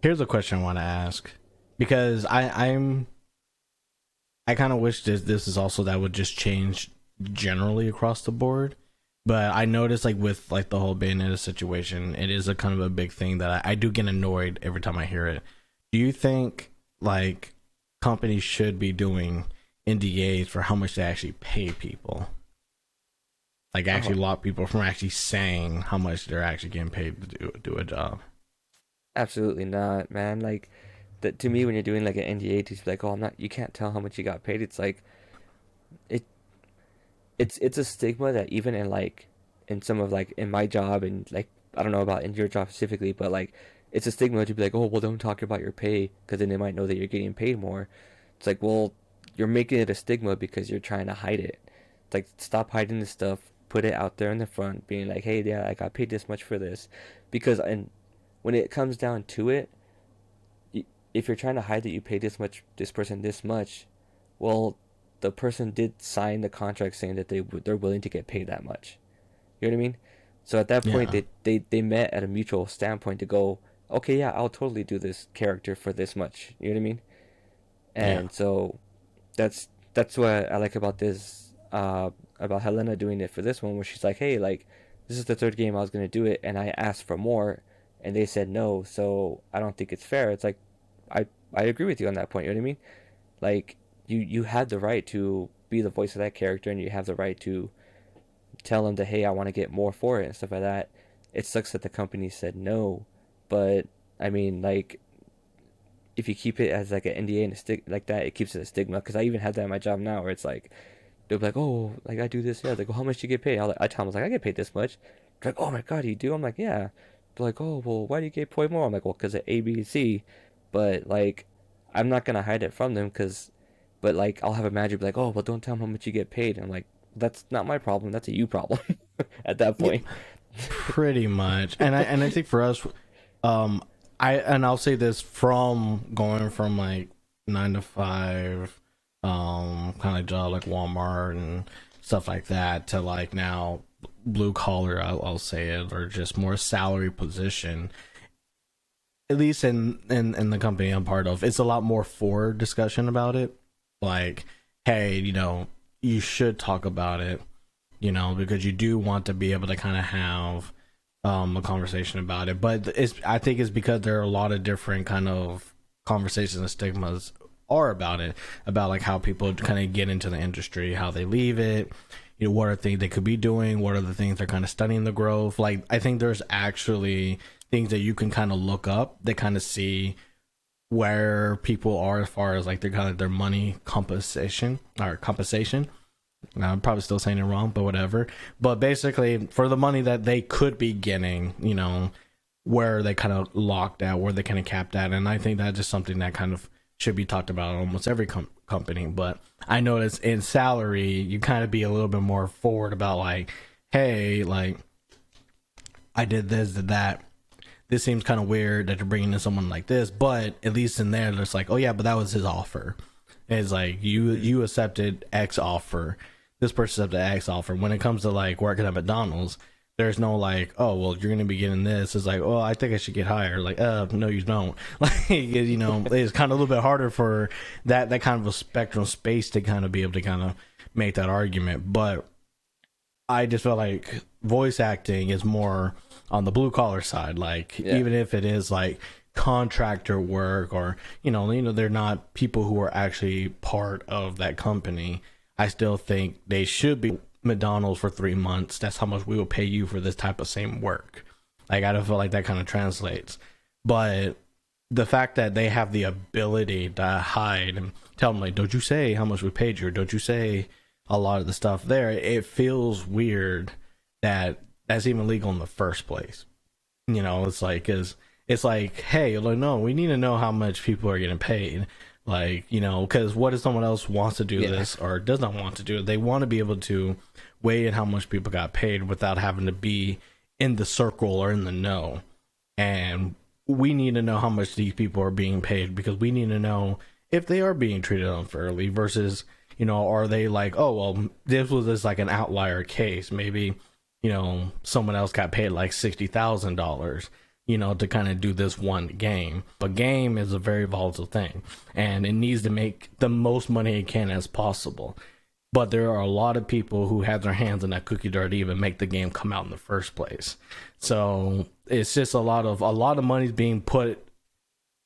Here's a question I want to ask because I kind of wish this is also that would just change generally across the board. But I noticed like with like the whole Bayonetta situation, it is a kind of a big thing that I do get annoyed every time I hear it. Do you think like companies should be doing NDAs for how much they actually pay people? Like Oh, actually lock people from actually saying how much they're actually getting paid to do a job. absolutely not, man. Like that to me, when you're doing like an NDA, to be like, oh, I'm not, you can't tell how much you got paid. It's like it, it's a stigma that even in like in some of like in my job and like I don't know about in your job specifically, but like it's a stigma to be like, oh, well, don't talk about your pay because then they might know that you're getting paid more. It's like, well, you're making it a stigma because you're trying to hide it. It's like, stop hiding this stuff. Put it out there in the front, being like, hey, yeah, I got paid this much for this. Because and when it comes down to it, if you're trying to hide that you paid this much, this person this much, well, the person did sign the contract saying that they're willing to get paid that much. You know what I mean? So at that point, Yeah, they met at a mutual standpoint to go, okay, yeah, I'll totally do this character for this much. You know what I mean? yeah, And so that's what I like about this about Helena doing it for this one, where she's like, hey, like this is the third game I was gonna do it, and I asked for more, and they said no, so I don't think it's fair. It's like I I agree with you on that point. You know what I mean? Like you had the right to be the voice of that character, and you have the right to tell them that hey, I want to get more for it and stuff like that. It sucks that the company said no, but I mean, like if you keep it as like an NDA and a stick like that, it keeps it a stigma. Because I even have that in my job now, where it's like they'll be like, oh, like I do this, yeah. They go, how much do you get paid? I tell them, I was like, I get paid this much. They're like, oh my god, you do? I'm like, yeah. They're like, oh, well, why do you get paid more? I'm like, well, because of A, B, and C. But like, I'm not gonna hide it from them because, but like, I'll have a manager be like, oh, well, don't tell them how much you get paid. And I'm like, that's not my problem. That's a you problem at that yeah, point. pretty much. And I think for us, um, I'll say this from going from like 9 to 5, kind of job like Walmart and stuff like that to like now blue collar. I'll say it, or just more salary position. At least in the company I'm part of, it's a lot more for discussion about it. Like, hey, you should talk about it, because you do want to be able to kind of have a conversation about it. But I think it's because there are a lot of different kind of conversations and stigmas are about it, about like how people kind of get into the industry, how they leave it, what are things they could be doing, what are the things they're kind of studying the growth. Like I think there's actually things that you can kind of look up that kind of see where people are as far as like their kind of their money compensation. I'm probably still saying it wrong, but whatever. But basically, for the money that they could be getting, where they kind of locked at, where they kind of capped at, and I think that's just something that kind of should be talked about in almost every company. But I notice in salary, you kind of be a little bit more forward about like, hey, like I did this, did that. This seems kind of weird that you're bringing in someone like this, but at least in there, it's like, oh yeah, but that was his offer. It's like you accepted X offer, this person accepted X offer. When it comes to like working at McDonald's, there's no like, oh well, you're gonna be getting this. It's like, oh, I think I should get higher. Like, no, you don't. Like, it's kind of a little bit harder for that kind of a spectrum space to kind of be able to kind of make that argument. But I just feel like voice acting is more on the blue collar side. Like Yeah. even if it is like contractor work or they're not people who are actually part of that company, I still think they should be McDonald's for 3 months. That's how much we will pay you for this type of same work. Like I don't feel like that kind of translates. But the fact that they have the ability to hide and tell them like, don't you say how much we paid you, or don't you say a lot of the stuff there, it feels weird that that's even legal in the first place. It's like, cause it's like, hey, like, no, we need to know how much people are getting paid. Like, because what if someone else wants to do Yeah. this or does not want to do it? They want to be able to weigh in how much people got paid without having to be in the circle or in the know. And we need to know how much these people are being paid, because we need to know if they are being treated unfairly versus, are they like, oh, well, this was just like an outlier case. Maybe, someone else got paid like $60,000. to kind of do this one game. But game is a very volatile thing, and it needs to make the most money it can as possible. But there are a lot of people who have their hands in that cookie jar to even make the game come out in the first place. So it's just a lot of money's being put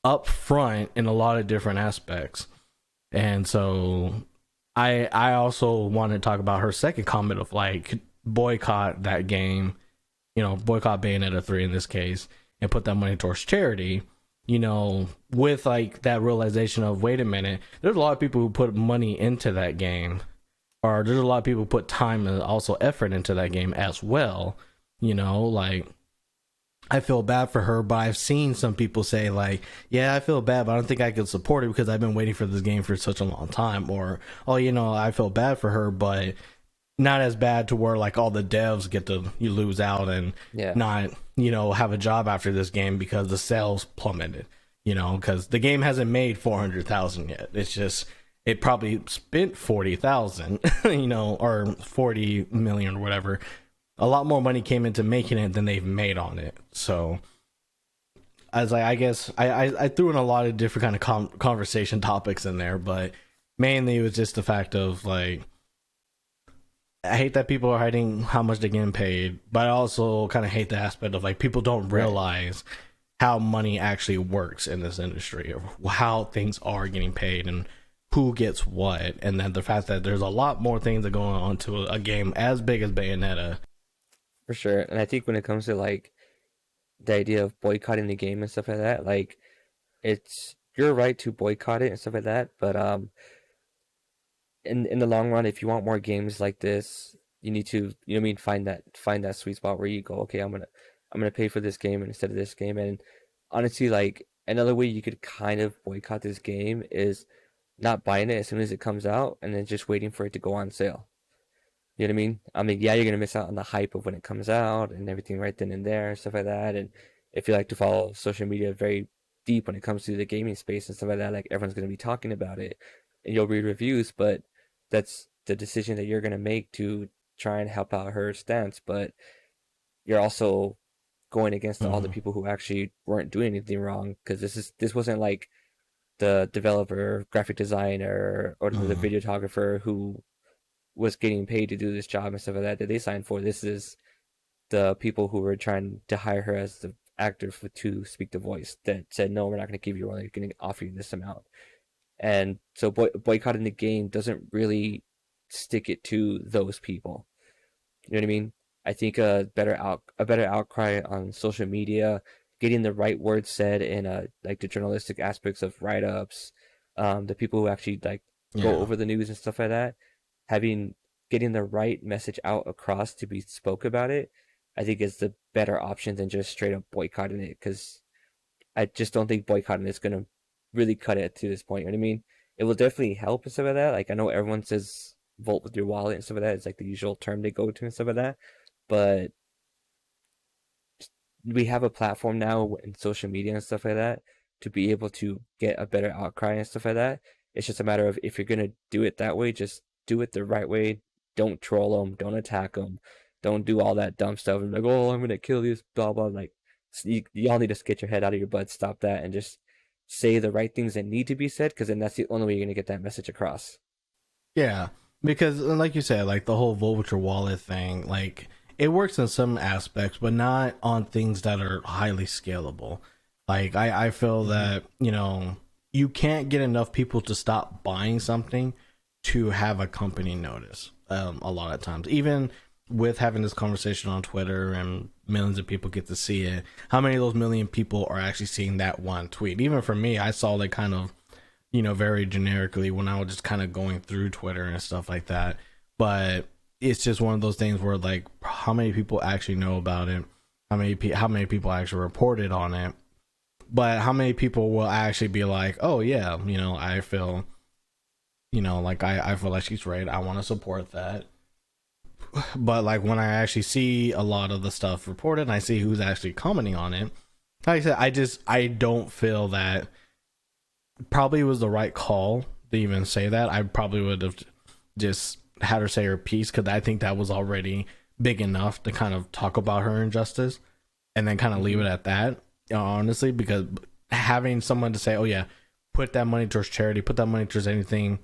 up front in a lot of different aspects. And so I also want to talk about her second comment of like boycott that game, boycott Bayonetta 3 in this case, and put that money towards charity, with like that realization of, wait a minute, there's a lot of people who put money into that game, or there's a lot of people who put time and also effort into that game as well. Like, I feel bad for her, but I've seen some people say like, yeah, I feel bad, but I don't think I could support it because I've been waiting for this game for such a long time. Or, oh, I feel bad for her, but not as bad to where like all the devs get to lose out and not, have a job after this game because the sales plummeted, because the game hasn't made 400,000 yet. It's just, it probably spent 40,000, or 40 million or whatever. A lot more money came into making it than they've made on it. So I guess I threw in a lot of different kind of conversation topics in there, but mainly it was just the fact of like, I hate that people are hiding how much they're getting paid, but I also kind of hate the aspect of like people don't realize how money actually works in this industry, or how things are getting paid and who gets what. And then the fact that there's a lot more things that go on to a game as big as Bayonetta. For sure. And I think when it comes to like the idea of boycotting the game and stuff like that, like you're right to boycott it and stuff like that, but in the long run, if you want more games like this, you need to, find that sweet spot where you go, okay, I'm gonna pay for this game instead of this game. And honestly, like another way you could kind of boycott this game is not buying it as soon as it comes out and then just waiting for it to go on sale. You know what I mean? I mean, yeah, you're gonna miss out on the hype of when it comes out and everything right then and there and stuff like that. And if you like to follow social media very deep when it comes to the gaming space and stuff like that, like everyone's gonna be talking about it and you'll read reviews, but that's the decision that you're gonna make to try and help out her stance. But you're also going against all the people who actually weren't doing anything wrong, because this wasn't like the developer, graphic designer, or the videographer who was getting paid to do this job and stuff like that they signed for. This is the people who were trying to hire her as the actor to speak the voice that said, no, we're not going to give you one, we're going to offer you this amount. And so boycotting the game doesn't really stick it to those people. You know what I mean? I think a better outcry on social media, getting the right words said in like the journalistic aspects of write-ups, the people who actually like go over the news and stuff like that, getting the right message out across to be spoke about it, I think is the better option than just straight up boycotting it, because I just don't think boycotting is gonna really cut it to this point. You know what I mean? It will definitely help and stuff like that. Like, I know everyone says vote with your wallet and stuff like that. It's like the usual term they go to and stuff like that. But we have a platform now in social media and stuff like that to be able to get a better outcry and stuff like that. It's just a matter of, if you're gonna do it that way, just do it the right way. Don't troll them. Don't attack them. Don't do all that dumb stuff and like, oh, I'm gonna kill you, blah blah. Like, y'all need to get your head out of your butt, stop that, and just say the right things that need to be said, because then that's the only way you're gonna get that message across. Yeah, because like you said, like the whole vote with your wallet thing, like it works in some aspects, but not on things that are highly scalable. Like I feel that, you can't get enough people to stop buying something to have a company notice. A lot of times, even with having this conversation on Twitter and millions of people get to see it, how many of those million people are actually seeing that one tweet? Even for me, I saw like kind of, very generically when I was just kind of going through Twitter and stuff like that. But it's just one of those things where like, how many people actually know about it? How many people actually reported on it? But how many people will actually be like, oh yeah, I feel, like I feel like she's right, I want to support that. But like when I actually see a lot of the stuff reported and I see who's actually commenting on it, like I said, I don't feel that probably was the right call to even say that. I probably would have just had her say her piece, because I think that was already big enough to kind of talk about her injustice and then kind of leave it at that. honestly, because having someone to say, "Oh yeah, put that money towards charity, put that money towards anything,"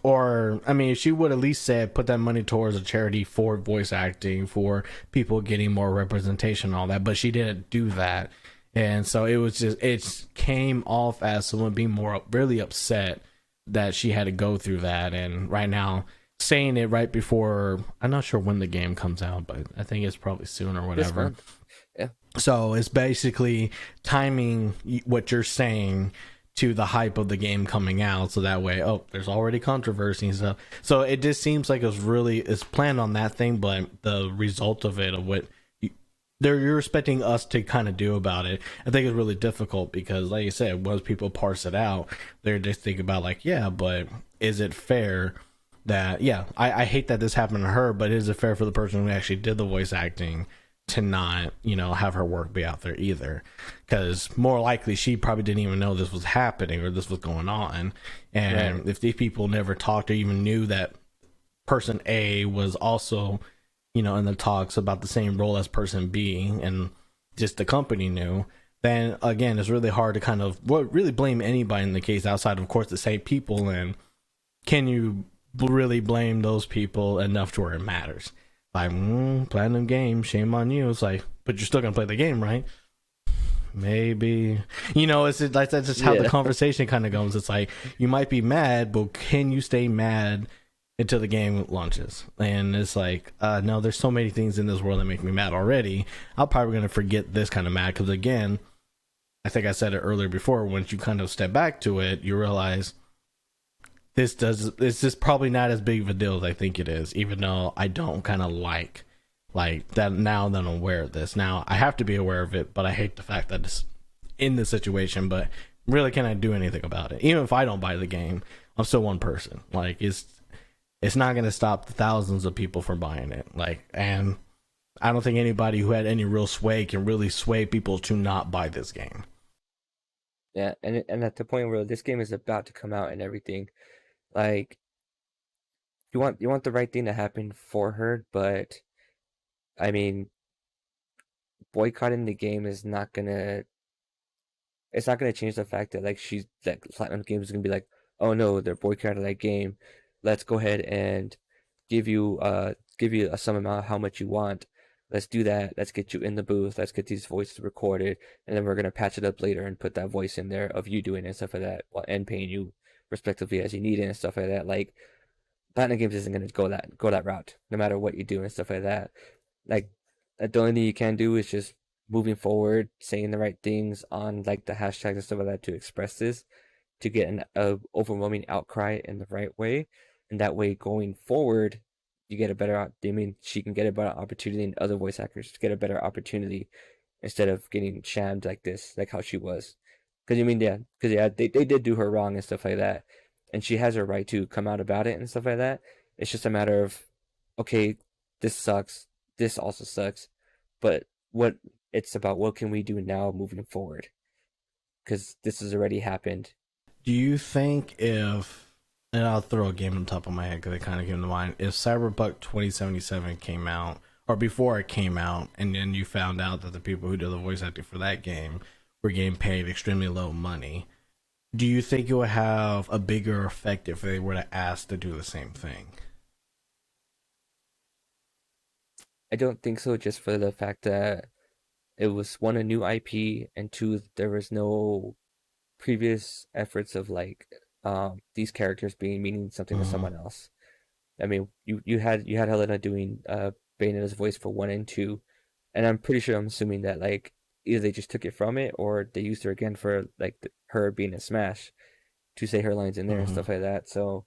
or I mean, if she would at least say, "Put that money towards a charity for voice acting, for people getting more representation, and all that," but she didn't do that, and so it was just it came off as someone being more really upset that she had to go through that, and right now saying it right before, I'm not sure when the game comes out, but I think it's probably soon or This whatever. month. Yeah. So it's basically timing what you're saying to the hype of the game coming out, so that way, oh, there's already controversy and stuff. So it just seems like it's planned on that thing, but the result of it, of what you're expecting us to kind of do about it, I think is really difficult because, like you said, once people parse it out, they're just thinking about like, yeah, but is it fair that, yeah, I hate that this happened to her, but is it fair for the person who actually did the voice acting to not, have her work be out there either? Because more likely she probably didn't even know this was happening or this was going on. And Right. if these people never talked or even knew that person A was also, in the talks about the same role as person B, and just the company knew, then again, it's really hard to kind of really blame anybody in the case outside, of course, the same people. And can you really blame those people enough to where it matters? Like, platinum game, shame on you. It's like, but you're still gonna play the game, right? Maybe, it's like that's just how the Yeah. conversation kind of goes. It's like you might be mad, but can you stay mad until the game launches? And it's like, no, there's so many things in this world that make me mad already. I'm probably gonna forget this kind of mad because, again, I think I said it earlier before. Once you kind of step back to it, you realize it's just probably not as big of a deal as I think it is, even though I don't kind of like that. Now that I'm aware of this, now I have to be aware of it, but I hate the fact that it's in this situation. But really, can I do anything about it? Even if I don't buy the game, I'm still one person. Like, it's not going to stop the thousands of people from buying it. Like, and I don't think anybody who had any real sway can really sway people to not buy this game. Yeah. And at the point where this game is about to come out and everything, like you want the right thing to happen for her, but I mean, boycotting the game is not gonna it's not gonna change the fact that that Platinum Games is gonna be like, oh no, they're boycotting that game. Let's go ahead and give you a some amount of how much you want. Let's do that. Let's get you in the booth. Let's get these voices recorded, and then we're gonna patch it up later and put that voice in there of you doing it and stuff like that, and paying you respectively as you need it and stuff like that. Like Platinum Games isn't gonna go that route, no matter what you do and stuff like that. Like the only thing you can do is just moving forward, saying the right things on like the hashtags and stuff like that to express this, to get an overwhelming outcry in the right way, and that way going forward, you get a better. I mean, she can get a better opportunity, and other voice actors get a better opportunity instead of getting shammed like this, like how she was. Because they did do her wrong and stuff like that, and she has her right to come out about it and stuff like that. It's just a matter of, okay, this sucks. This also sucks, but what it's about, what can we do now moving forward? Because this has already happened. Do you think if, and I'll throw a game on top of my head because it kind of came to mind, if Cyberpunk 2077 came out, or before it came out, and then you found out that the people who did the voice acting for that game were getting paid extremely low money, do you think it would have a bigger effect if they were to ask to do the same thing? I don't think so, just for the fact that it was one, a new IP, and two, there was no previous efforts of like these characters being meaning something to Mm-hmm. someone else. I mean, you had Helena doing Bayonetta's voice for one and two, and I'm assuming that like either they just took it from it or they used her again for like her being a Smash to say her lines in there and Mm-hmm. stuff like that. So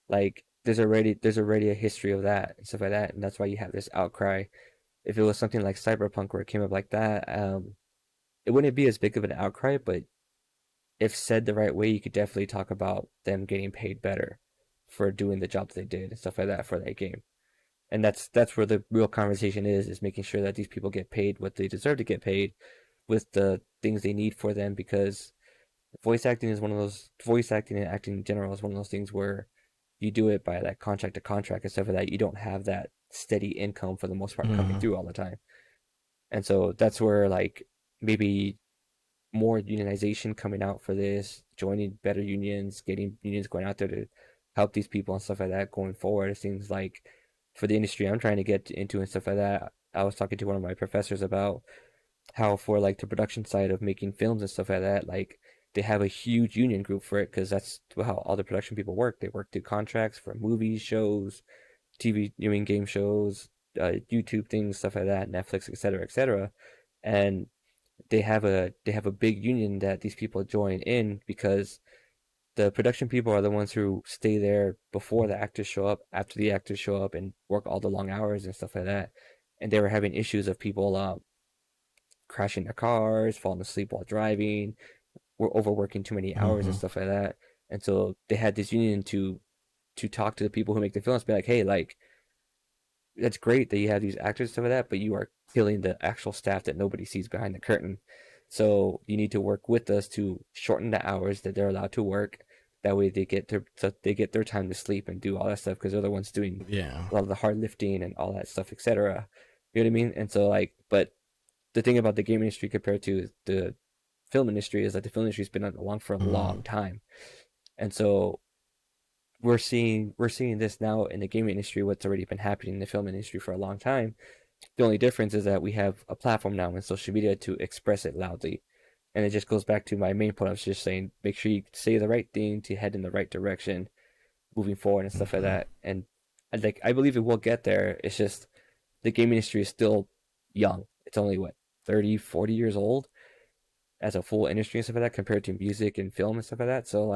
like there's already a history of that and stuff like that, and that's why you have this outcry. If it was something like Cyberpunk where it came up like that, it wouldn't be as big of an outcry, but if said the right way, you could definitely talk about them getting paid better for doing the job that they did and stuff like that for that game. And that's where the real conversation is making sure that these people get paid what they deserve to get paid with the things they need for them, because voice acting and acting in general is one of those things where you do it by that contract to contract and stuff like that. You don't have that steady income for the most part coming Mm-hmm. through all the time. And so that's where like maybe more unionization coming out for this, joining better unions, getting unions going out there to help these people and stuff like that going forward. It seems like for the industry I'm trying to get into and stuff like that, I was talking to one of my professors about how for like the production side of making films and stuff like that, like they have a huge union group for it because that's how all the production people work. They work through contracts for movies, shows, TV, game shows, YouTube things, stuff like that, Netflix, etc., etc. And they have a big union that these people join in because the production people are the ones who stay there before the actors show up, after the actors show up, and work all the long hours and stuff like that. And they were having issues of people crashing their cars, falling asleep while driving, were overworking too many hours and Mm-hmm. stuff like that. And so they had this union to talk to the people who make the films, be like, hey, like that's great that you have these actors and stuff like that, but you are killing the actual staff that nobody sees behind the curtain. So you need to work with us to shorten the hours that they're allowed to work. That way they get their time to sleep and do all that stuff because they're the ones doing Yeah. a lot of the hard lifting and all that stuff, etc. You know what I mean? And so like, but the thing about the game industry compared to the film industry is that the film industry's been along for a Mm-hmm. long time, and so we're seeing this now in the gaming industry. What's already been happening in the film industry for a long time. The only difference is that we have a platform now in social media to express it loudly, and it just goes back to my main point. I was just saying, make sure you say the right thing to head in the right direction, moving forward and stuff like Mm-hmm. that. And I believe it will get there. It's just the gaming industry is still young. It's only what 30, 40 years old as a full industry and stuff like that compared to music and film and stuff like that. So like